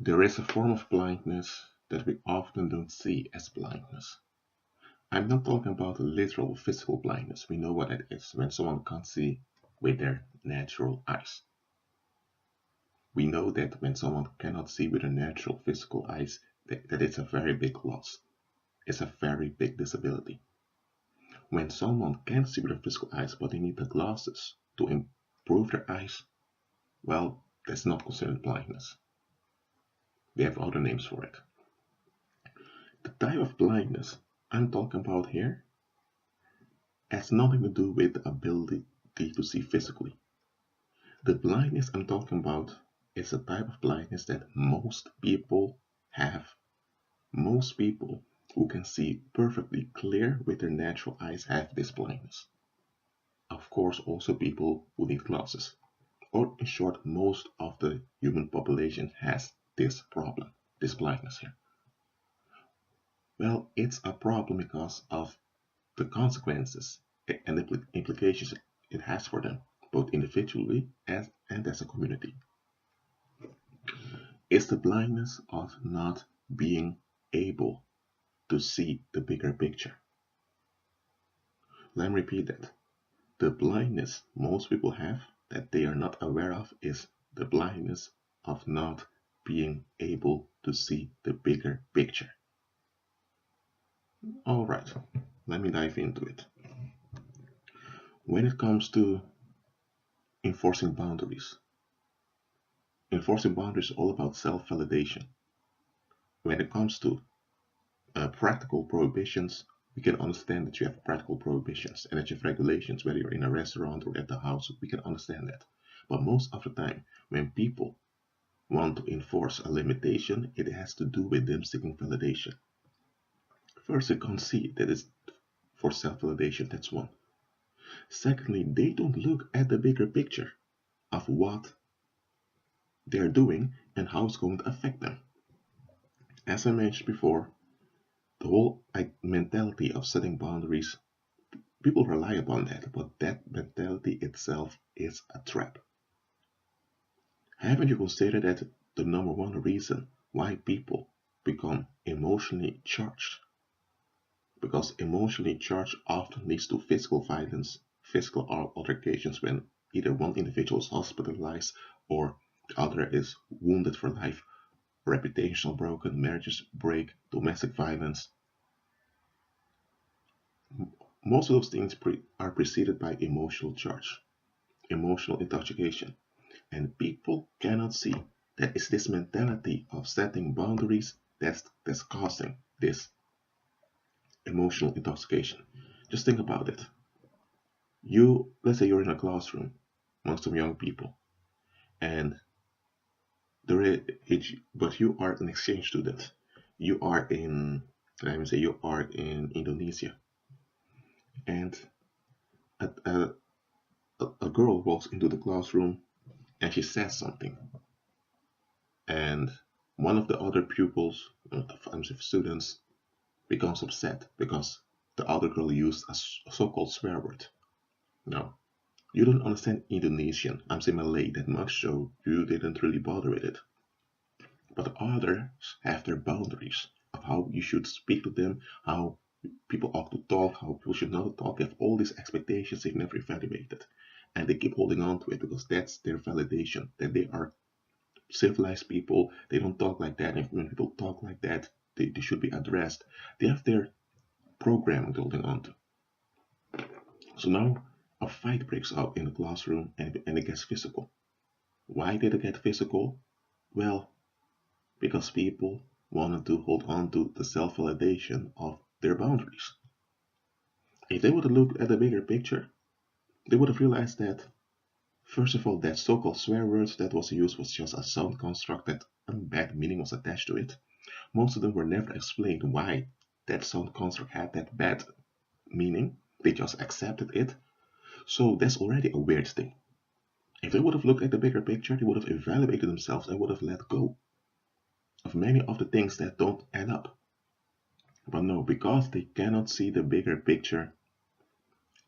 There is a form of blindness that we often don't see as blindness. I'm not talking about literal physical blindness. We know what it is when someone can't see with their natural eyes. We know that when someone cannot see with their natural physical eyes, that it's a very big loss. It's a very big disability. When someone can see with their physical eyes but they need the glasses to improve their eyes, well, that's not considered blindness. They have other names for it. The type of blindness I'm talking about here has nothing to do with the ability to see physically. The blindness I'm talking about is a type of blindness that most people have. Most people who can see perfectly clear with their natural eyes have this blindness. Of course, also people who need glasses. Or in short, most of the human population has this problem, this blindness here. Well, it's a problem because of the consequences and the implications it has for them, both individually and as a community. It's the blindness of not being able to see the bigger picture. Let me repeat that. The blindness most people have that they are not aware of is the blindness of not being able to see the bigger picture. Alright, let me dive into it. When it comes to enforcing boundaries is all about self-validation. When it comes to practical prohibitions, we can understand that you have practical prohibitions and that you have regulations, whether you're in a restaurant or at the house, we can understand that. But most of the time, when people want to enforce a limitation, it has to do with them seeking validation. First, you can't see that it's for self-validation, that's one. Secondly, they don't look at the bigger picture of what they're doing and how it's going to affect them. As I mentioned before, the whole mentality of setting boundaries, people rely upon that, but that mentality itself is a trap. Haven't you considered that the number one reason why people become emotionally charged? Because emotionally charged often leads to physical violence, physical altercations when either one individual is hospitalized or the other is wounded for life, reputational broken, marriages break, domestic violence. Most of those things are preceded by emotional charge, emotional intoxication. And people cannot see that it's this mentality of setting boundaries that's causing this emotional intoxication. Just think about it. Let's say you're in a classroom among some young people, and but you are an exchange student. You are in, let me say, you are in Indonesia, and a, a, a girl walks into the classroom and she says something, and one of the other pupils, students, becomes upset because the other girl used a so-called swear word. Now, you don't understand Indonesian, I'm saying Malay that much, so you didn't really bother with it. But others have their boundaries of how you should speak to them, how people ought to talk, how people should not talk. They have all these expectations they've never evaluated. And they keep holding on to it because that's their validation, that they are civilized people, they don't talk like that. And when people talk like that, they should be addressed. They have their programming holding on to. So now a fight breaks out in the classroom and it gets physical. Why did it get physical? Well, because people wanted to hold on to the self-validation of their boundaries. If they would have looked at the bigger picture, they would have realized that, first of all, that so-called swear words that was used was just a sound construct that a bad meaning was attached to it. Most of them were never explained why that sound construct had that bad meaning. They just accepted it. So that's already a weird thing. If they would have looked at the bigger picture, they would have evaluated themselves and would have let go of many of the things that don't add up. But no, because they cannot see the bigger picture,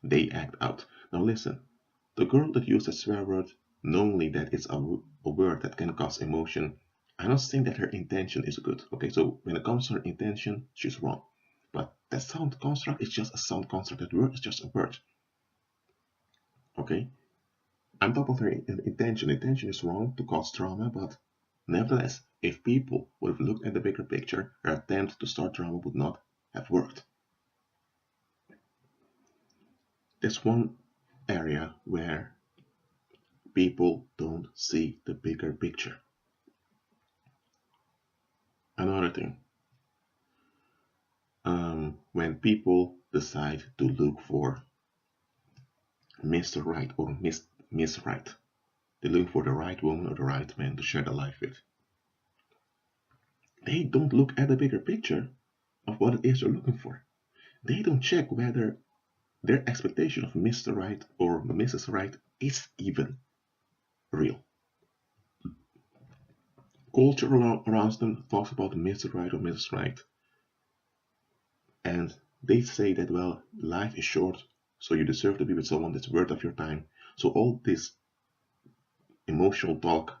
they act out. Now listen, the girl that used a swear word, knowingly that it's a word that can cause emotion, I'm not saying that her intention is good. Okay, so when it comes to her intention, she's wrong. But that sound construct is just a sound construct. That word is just a word. Okay, I'm talking about her intention. Intention is wrong to cause trauma, but nevertheless, if people would have looked at the bigger picture, her attempt to start drama would not have worked. There's one area where people don't see the bigger picture. Another thing, when people decide to look for Mr. Right or Miss Right, they look for the right woman or the right man to share their life with. They don't look at the bigger picture of what it is they're looking for. They don't check whether their expectation of Mr. Right or Mrs. Right is even real. Culture around them talks about Mr. Right or Mrs. Right, and they say that, well, life is short, so you deserve to be with someone that's worth of your time. So all this emotional talk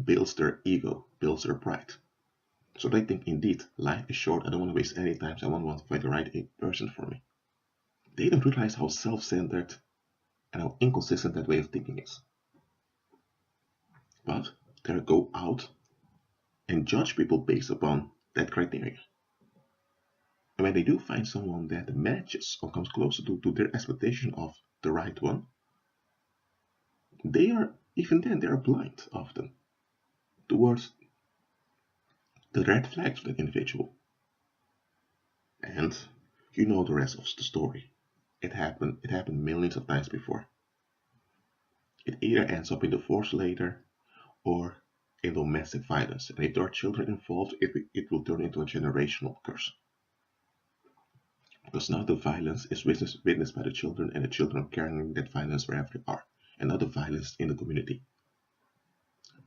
builds their ego, builds their pride. So they think, indeed, life is short, I don't want to waste any time, so I want to find the right person for me. They don't realize how self-centered and how inconsistent that way of thinking is. But they go out and judge people based upon that criteria. And when they do find someone that matches or comes closer to their expectation of the right one, they are, even then, they are blind often towards the red flags of that individual. And you know the rest of the story. It happened millions of times before. It either ends up in divorce later or in domestic violence. And if there are children involved, it will turn into a generational curse. Because now the violence is witnessed by the children, and the children are carrying that violence wherever they are, and not the violence in the community.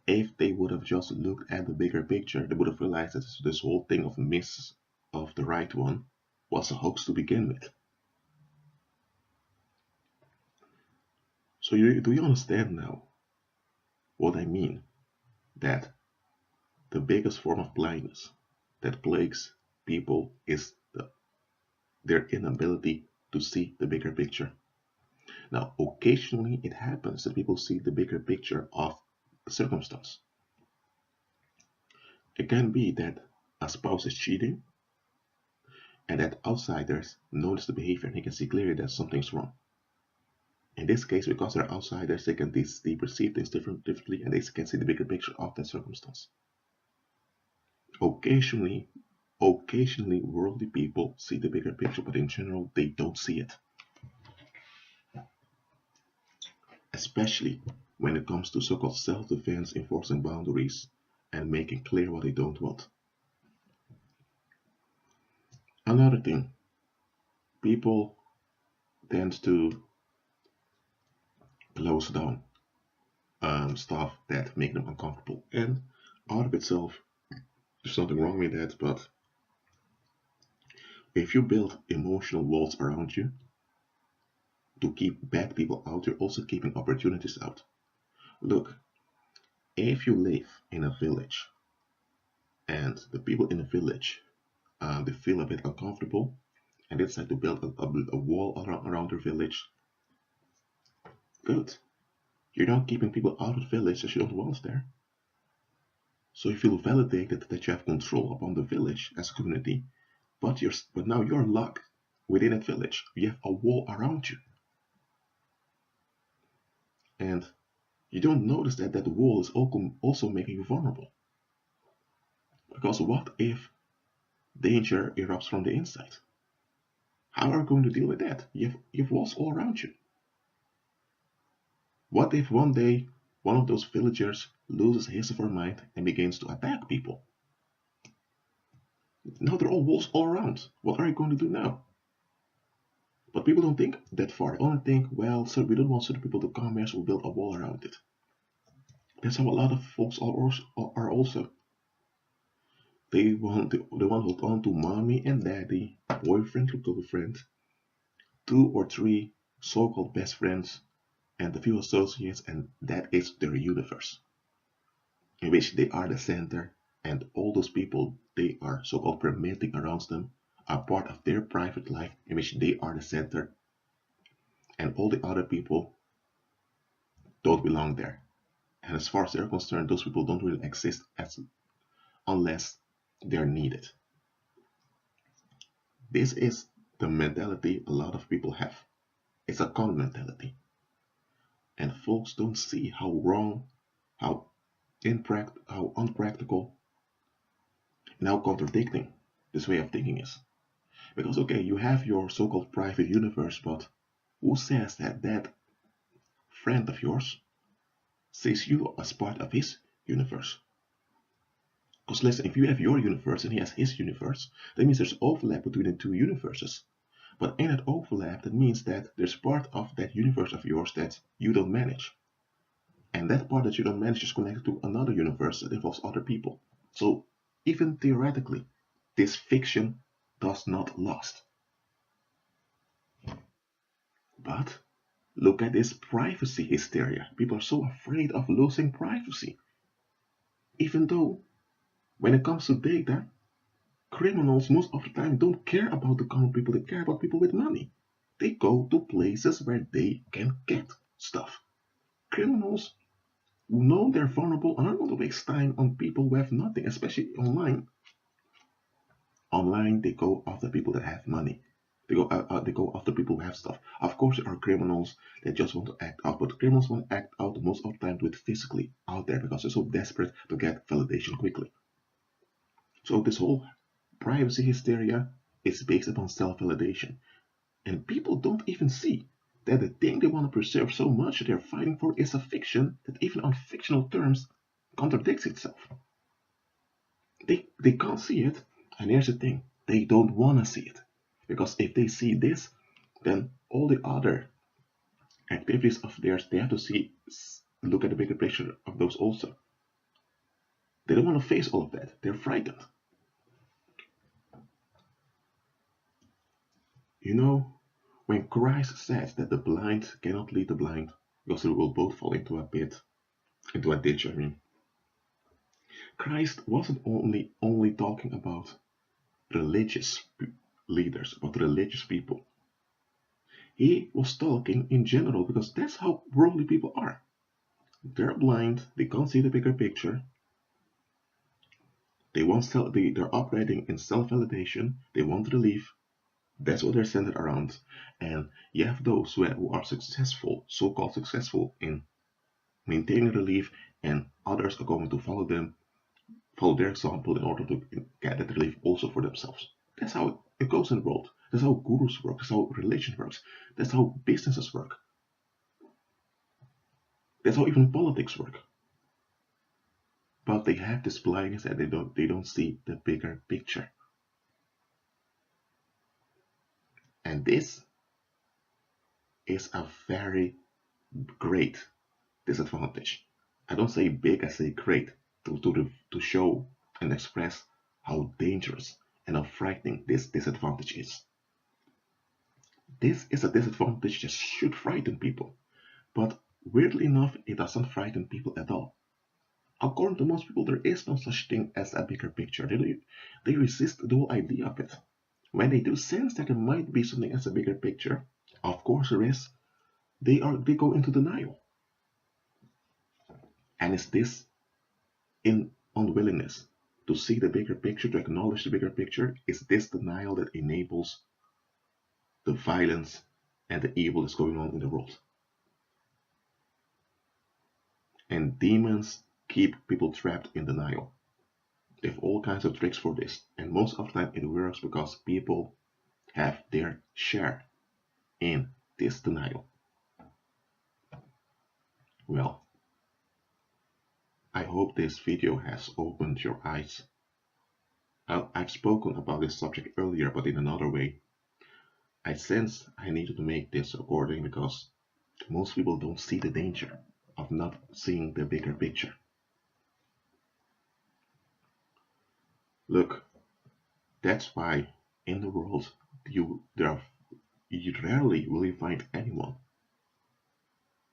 If they would have just looked at the bigger picture, they would have realized that this whole thing of miss of the right one was a hoax to begin with. So do you understand now what I mean? That the biggest form of blindness that plagues people is their inability to see the bigger picture. Now, occasionally it happens that people see the bigger picture of a circumstance. It can be that a spouse is cheating and that outsiders notice the behavior and they can see clearly that something's wrong. In this case, because they're outsiders, they can perceive things differently and they can see the bigger picture of that circumstance. Occasionally, worldly people see the bigger picture, but in general, they don't see it. Especially when it comes to so-called self-defense, enforcing boundaries, and making clear what they don't want. Another thing, people tend to close down stuff that make them uncomfortable. And out of itself, there's nothing wrong with that, but if you build emotional walls around you to keep bad people out, you're also keeping opportunities out. Look, if you live in a village and the people in the village they feel a bit uncomfortable and they decide to build a wall around their village, good. You're not keeping people out of the village as you don't want there. So you feel validated that you have control upon the village as a community, but now you're locked within that village. You have a wall around you. And you don't notice that that wall is also making you vulnerable. Because what if danger erupts from the inside? How are you going to deal with that? You have walls all around you. What if one day one of those villagers loses his or her mind and begins to attack people? Now there are all walls all around. What are you going to do now? But people don't think that far. They only think, well, so we don't want certain people to come here, so we'll build a wall around it. That's how a lot of folks are also. They want to hold on to mommy and daddy, boyfriend or girlfriend, 2 or 3 so-called best friends, and a few associates, and that is their universe, in which they are the center And all those people they are so-called permitting around them are part of their private life in which they are the center, and all the other people don't belong there. And as far as they're concerned, those people don't really exist unless they're needed. This is the mentality a lot of people have. It's a con mentality. And folks don't see how wrong, how how unpractical, and how contradicting this way of thinking is. Because okay, you have your so-called private universe, but who says that that friend of yours sees you as part of his universe? Because listen, if you have your universe and he has his universe, that means there's overlap between the two universes. But in that overlap, that means that there's part of that universe of yours that you don't manage. And that part that you don't manage is connected to another universe that involves other people. So even theoretically, this fiction does not last. But look at this privacy hysteria. People are so afraid of losing privacy. Even though, when it comes to data, criminals most of the time don't care about the common people, they care about people with money. They go to places where they can get stuff. Criminals who know they're vulnerable are not going to waste time on people who have nothing, especially online. Online, they go after people that have money. They go after people who have stuff. Of course, there are criminals that just want to act out, but criminals want to act out most of the time, do it physically out there because they're so desperate to get validation quickly. So this whole privacy hysteria is based upon self-validation. And people don't even see that the thing they want to preserve so much they're fighting for is a fiction that even on fictional terms contradicts itself. They can't see it, and here's the thing, they don't want to see it. Because if they see this, then all the other activities of theirs, they have to look at the bigger picture of those also. They don't want to face all of that. They're frightened. You know, when Christ says that the blind cannot lead the blind, because they will both fall into a pit, into a ditch, I mean. Christ wasn't only talking about religious leaders, about religious people. He was talking in general because that's how worldly people are. They're blind, they can't see the bigger picture. They're operating in self-validation, they want relief. That's what they're centered around. And you have those who are successful, so-called successful in maintaining relief, and others are going to follow their example in order to get that relief also for themselves. That's how it goes in the world. That's how gurus work. That's how religion works. That's how businesses work. That's how even politics work. But they have this blindness that they don't see the bigger picture. And this is a very great disadvantage. I don't say big, I say great to show and express how dangerous and how frightening this disadvantage is. This is a disadvantage that should frighten people, but weirdly enough, it doesn't frighten people at all. According to most people, there is no such thing as a bigger picture. They resist the whole idea of it. When they do sense that there might be something as a bigger picture, of course there is, they go into denial. And it's this unwillingness to see the bigger picture, to acknowledge the bigger picture, is this denial that enables the violence and the evil that's going on in the world. And demons keep people trapped in denial. They have all kinds of tricks for this, and most of the time it works because people have their share in this denial. Well, I hope this video has opened your eyes. I've spoken about this subject earlier, but in another way. I sensed I needed to make this recording because most people don't see the danger of not seeing the bigger picture. Look, that's why in the world you rarely will you find anyone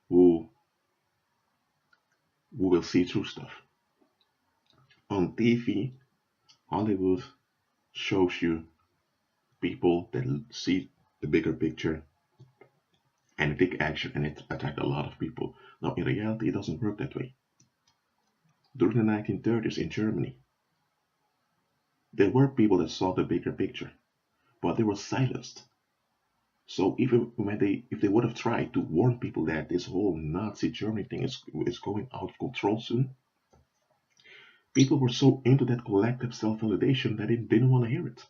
who will see through stuff. On TV, Hollywood shows you people that see the bigger picture and take action and it attack a lot of people. Now, in reality, it doesn't work that way. During the 1930s in Germany, there were people that saw the bigger picture, but they were silenced. So even when if they would have tried to warn people that this whole Nazi Germany thing is going out of control soon, people were so into that collective self-validation that they didn't want to hear it.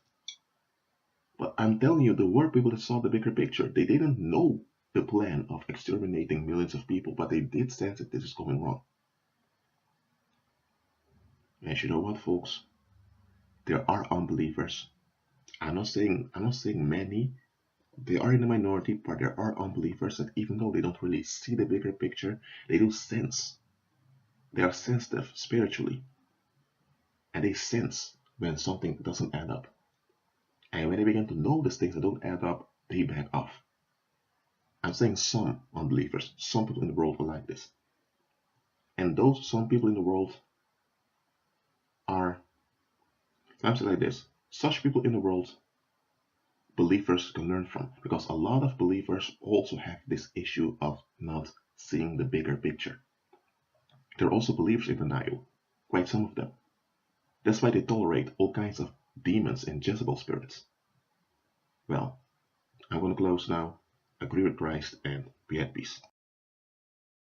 But I'm telling you, there were people that saw the bigger picture. They didn't know the plan of exterminating millions of people, but they did sense that this is going wrong. And you know what, folks? There are unbelievers. I'm not saying many. They are in the minority, but there are unbelievers that even though they don't really see the bigger picture, they do sense. They are sensitive spiritually, and they sense when something doesn't add up. And when they begin to notice things that don't add up, they back off. I'm saying some unbelievers, some people in the world are like this. And those some people in the world are, I'm saying like this, such people in the world, believers can learn from. Because a lot of believers also have this issue of not seeing the bigger picture. There are also believers in denial, quite some of them. That's why they tolerate all kinds of demons and Jezebel spirits. Well, I'm going to close now. Agree with Christ and be at peace.